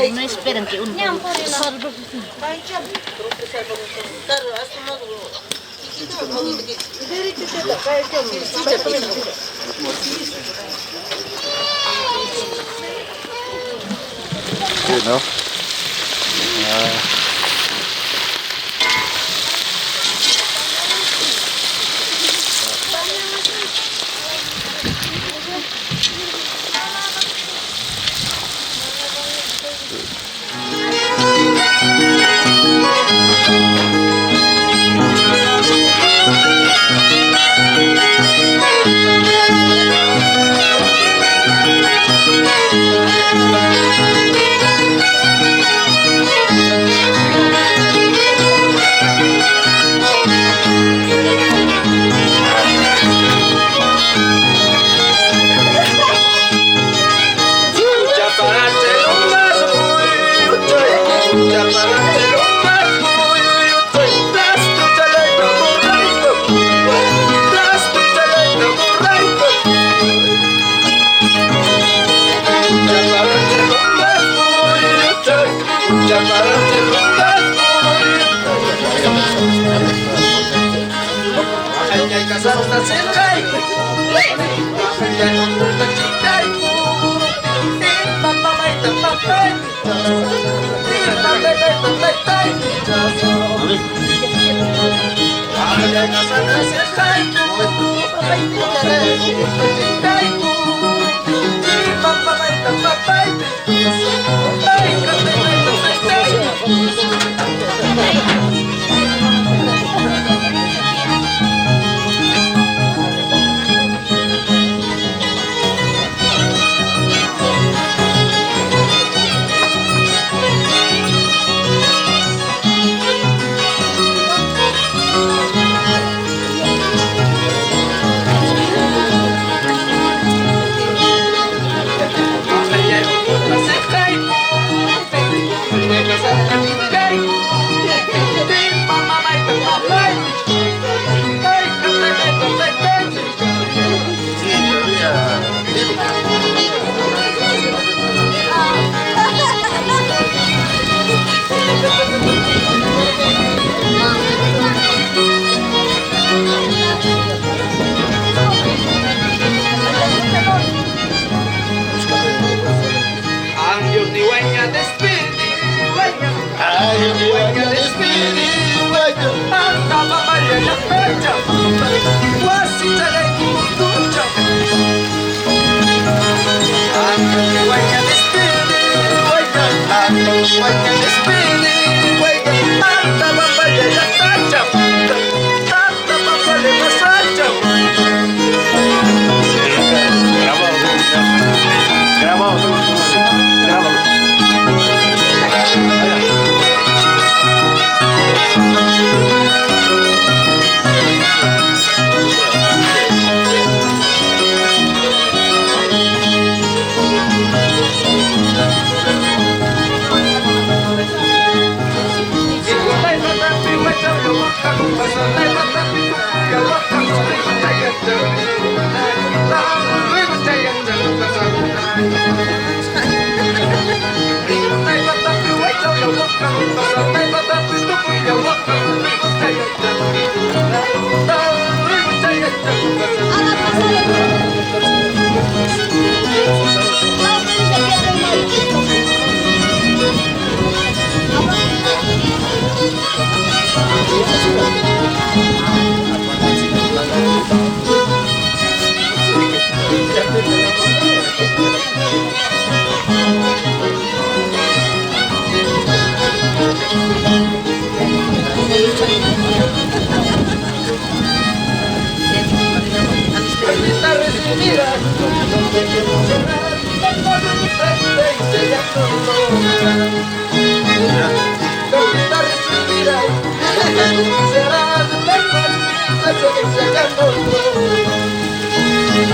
No esperan que un Good, no?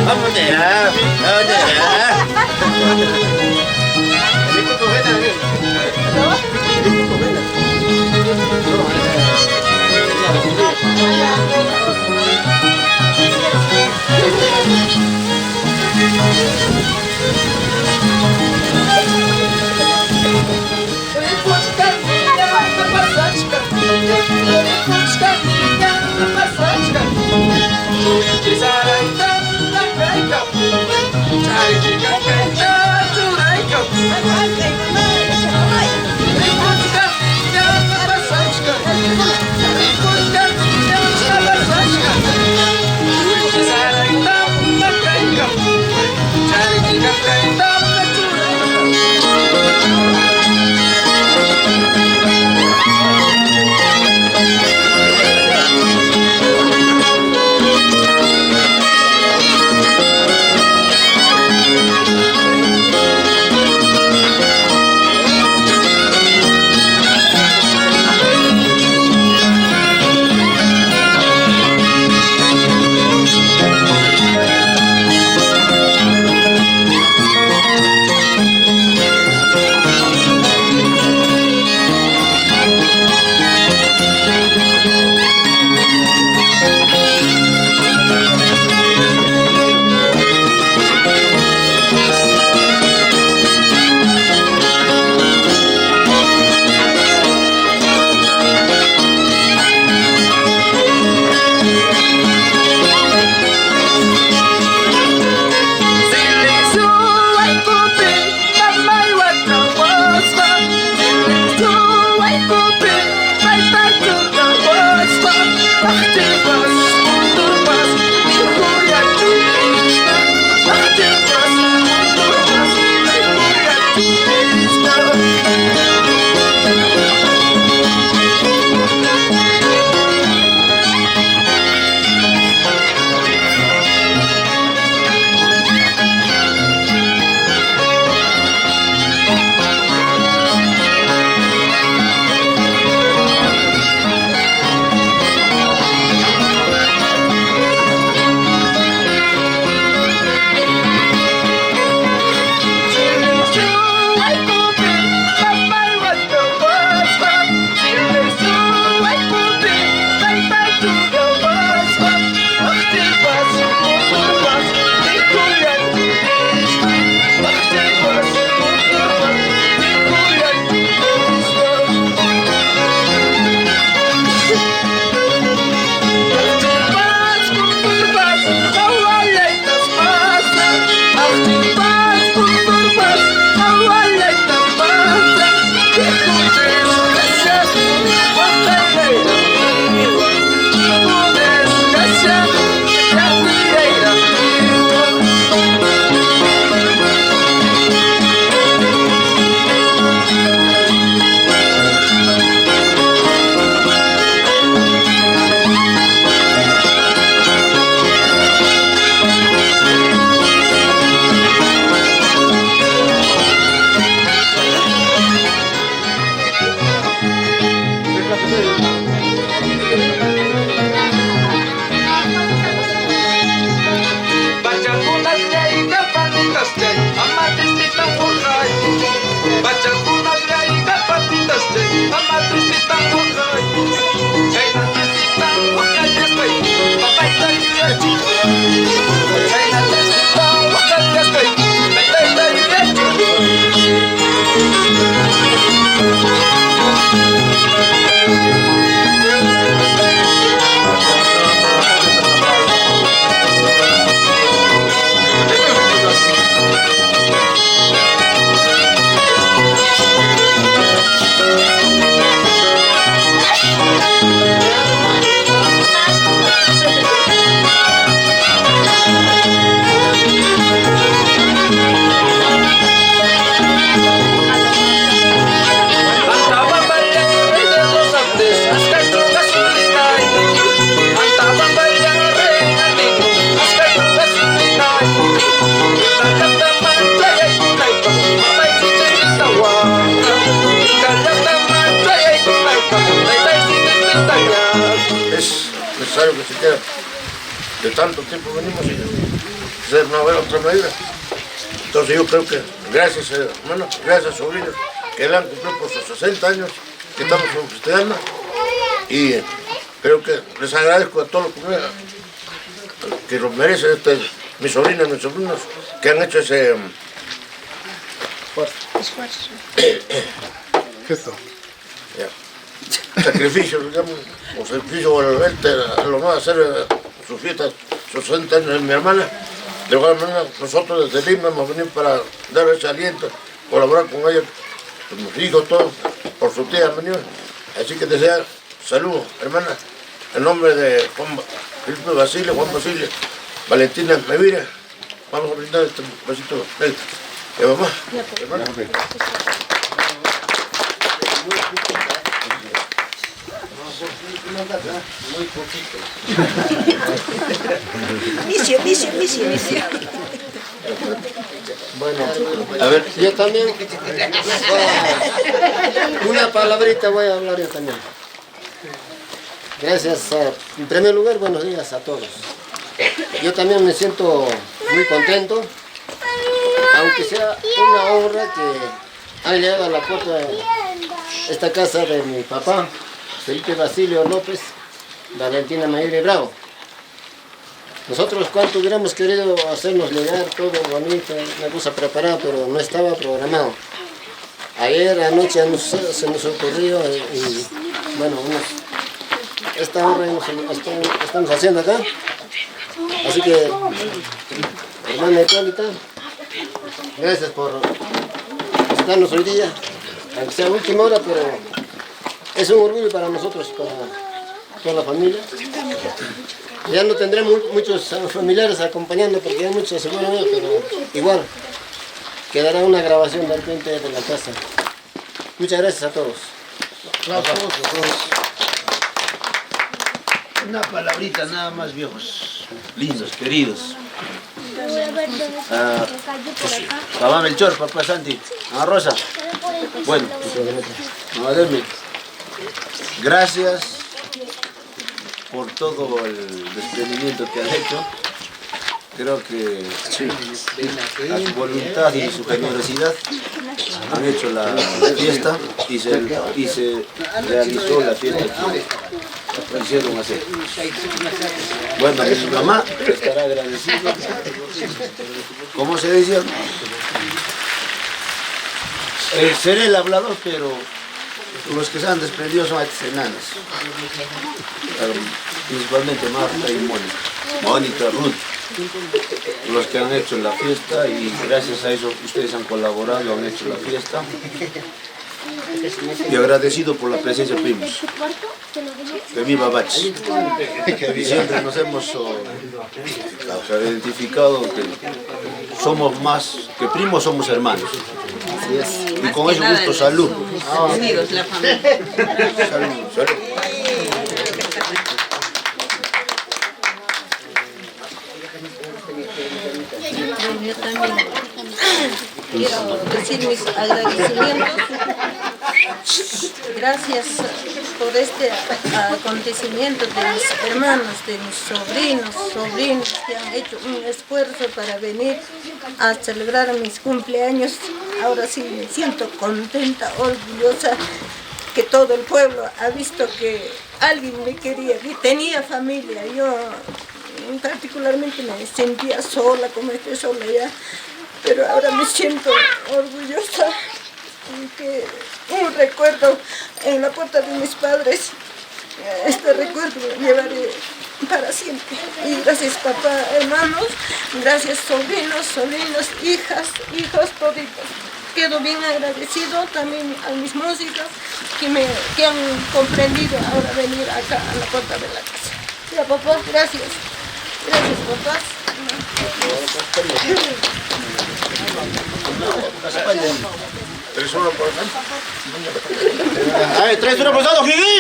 Vamos ya, vamos ya. Ini kok enak nih. Ini kok enak. Es necesario que se quede. De tanto tiempo venimos y hacer una otra medida. Entonces yo creo que gracias, hermano, gracias sobrinos, que le han cumplido por sus 60 años que estamos festejando. Y creo que les agradezco a todos los que lo merecen, mis sobrinas y mis sobrinos, que han hecho ese sacrificio, digamos, o sacrificio a lo más hacer sus fiestas, sus 60 años de mi hermana. De igual manera, nosotros desde Lima hemos venido para dar ese aliento, colaborar con ella, con mis hijos, todos, por su tía han venido. Así que desea salud, hermana, en nombre de Felipe Basile, Juan Basile, Valentina Mevira. Vamos a brindar este besito. ¿Ya mamá? Hermana. Muy poquito. Micio. Bueno, a ver, yo también, una palabrita voy a hablar yo también. Gracias, en primer lugar, buenos días a todos. Yo también me siento muy contento, aunque sea una obra que ha llegado a la puerta de esta casa de mi papá, Felipe Basilio López, Valentina Mayre Bravo. Nosotros cuánto hubiéramos querido hacernos llegar todo bonito, una cosa preparada, pero no estaba programado. Ayer anoche se nos ocurrió y bueno, esta obra estamos haciendo acá. Así que, hermana Hipólita, gracias por visitarnos hoy día, aunque sea última hora, pero es un orgullo para nosotros, para toda la familia. Ya no tendremos muchos familiares acompañando porque hay muchos seguramente, pero igual quedará una grabación de repente de la casa. Muchas gracias a todos. Una palabrita nada más, viejos, lindos, queridos. Papá Melchor, papá Santi, Ana Rosa. Bueno, gracias por todo el desprendimiento que han hecho. Creo que a su voluntad y su generosidad han hecho la fiesta y se realizó la fiesta que hicieron hacer. Bueno, a mi mamá estará agradecida. ¿Cómo se dice? Seré el hablador, pero los que se han desprendido son estas enanas. Principalmente Marta y Mónica, Ruth. Los que han hecho la fiesta y gracias a eso ustedes han colaborado, han hecho la fiesta. Y agradecido por la presencia de primos. De mi babachi. Siempre nos hemos identificado que somos más que primos, somos hermanos. Y con eso gusto, salud. Unidos la familia. Salud. Yo también quiero decir mis agradecimientos. Gracias por este acontecimiento de mis hermanos, de mis sobrinos que han hecho un esfuerzo para venir a celebrar mis cumpleaños. Ahora sí me siento contenta, orgullosa, que todo el pueblo ha visto que alguien me quería, que tenía familia. Yo particularmente me sentía sola, como estoy sola ya, pero ahora me siento orgullosa, que un recuerdo en la puerta de mis padres, este recuerdo lo llevaré para siempre. Y gracias papá, hermanos, gracias sobrinos, hijas, hijos, toditos. Quedo bien agradecido también a mis músicos que han comprendido ahora venir acá a la puerta de la casa. Ya papá, gracias. Gracias papá. ¿Tres uno por acá? Ay, 3-1 por Santo, Jigui.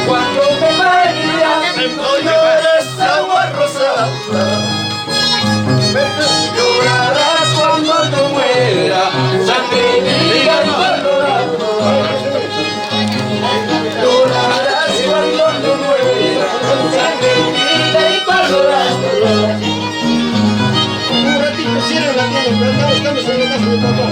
Cuando me vaya, no llores agua rosada. Llorarás cuando yo muera, sangre viva y valorada. Llorarás cuando yo muera, sangre viva y valorada. Un ratito, cierren la tienda, pero acá estamos en la casa de papá.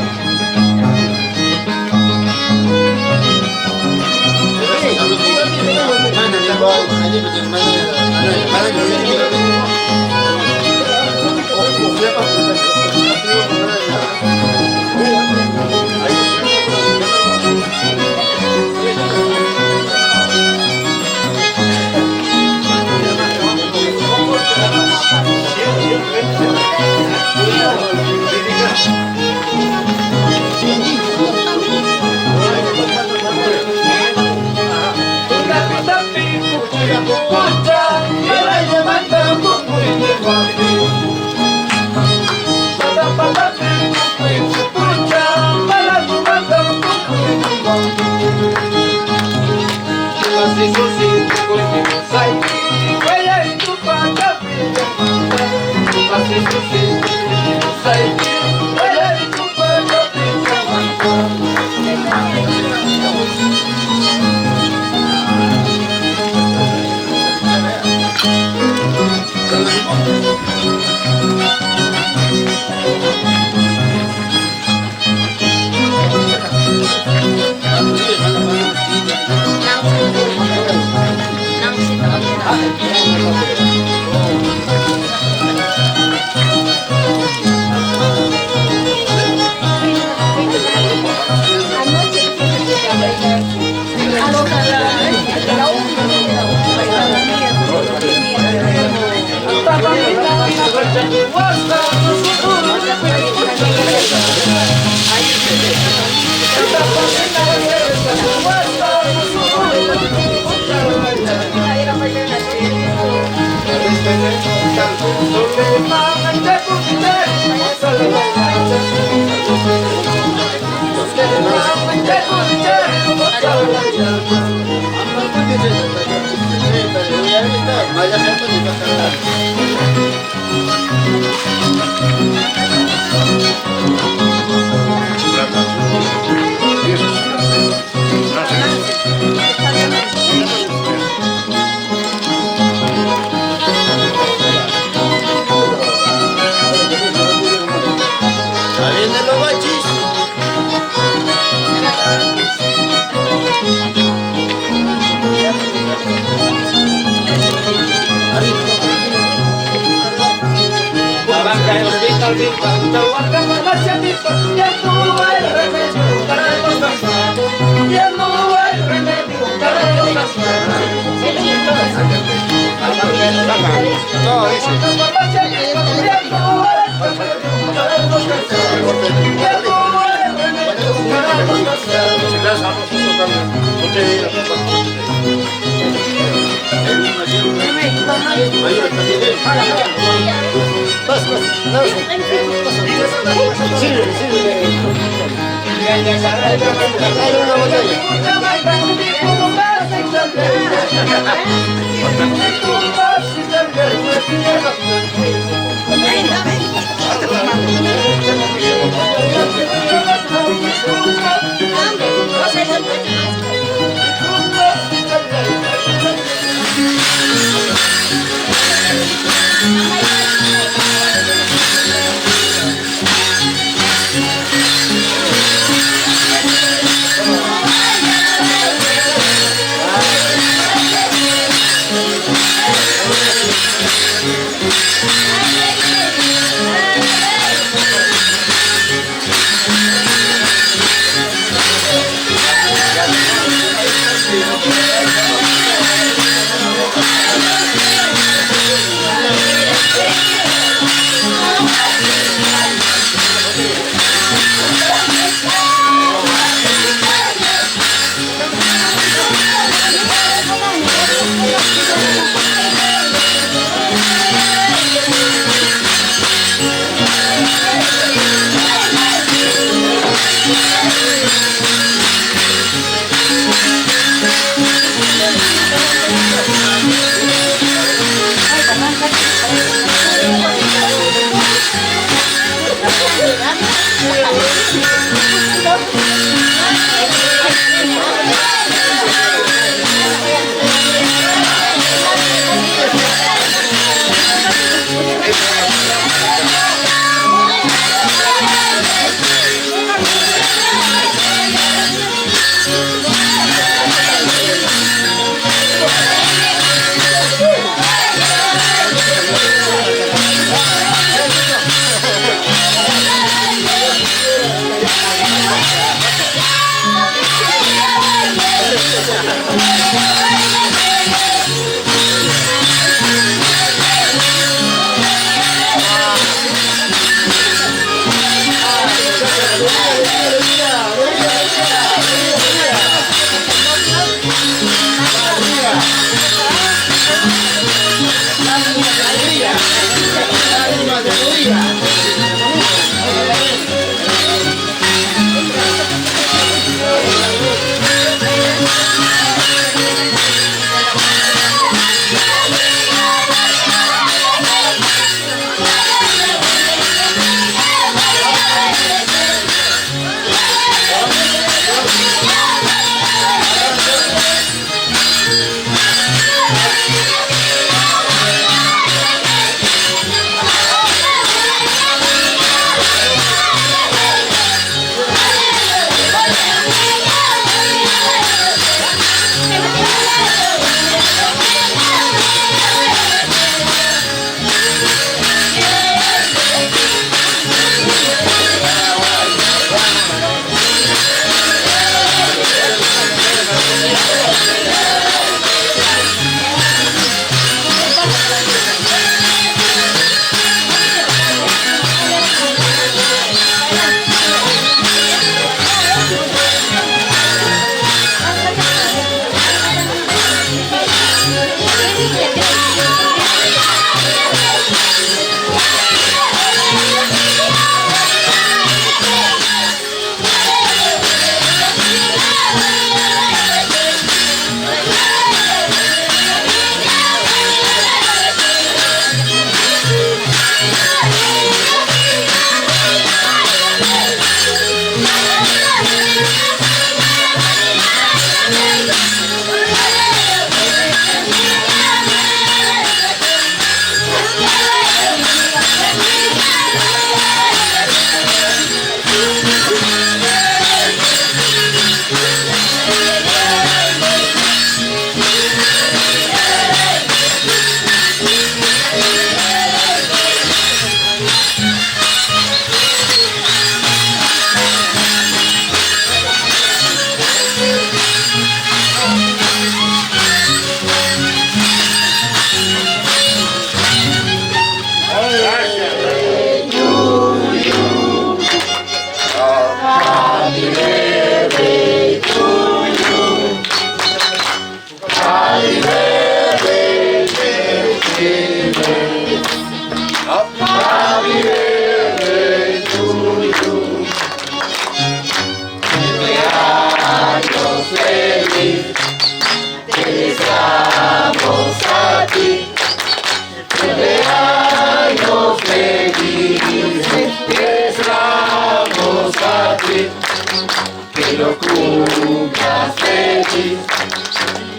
lo cumplas feliz,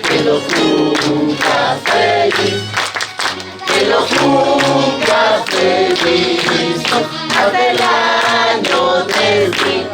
que lo cumplas feliz, que lo cumplas feliz, hasta el año 3000.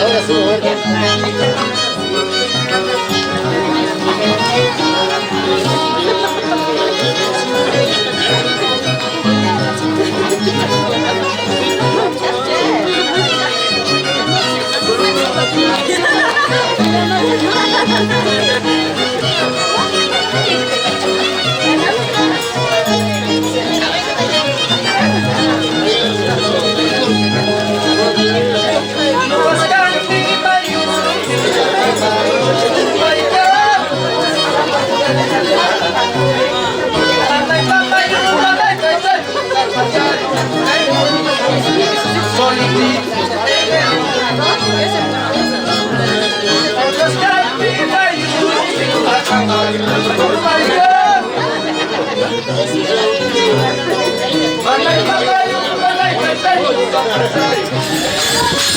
Ahora sí, Bye.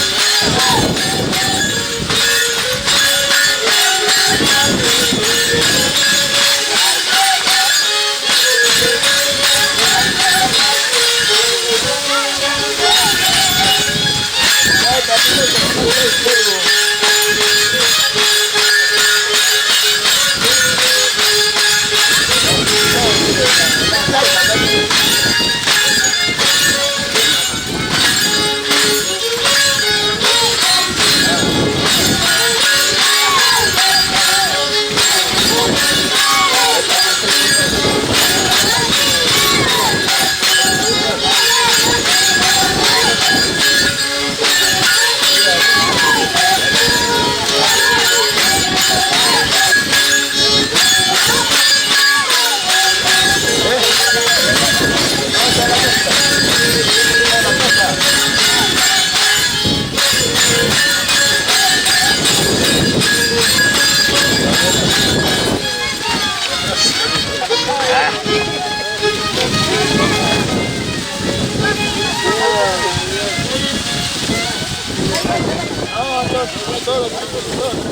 todos los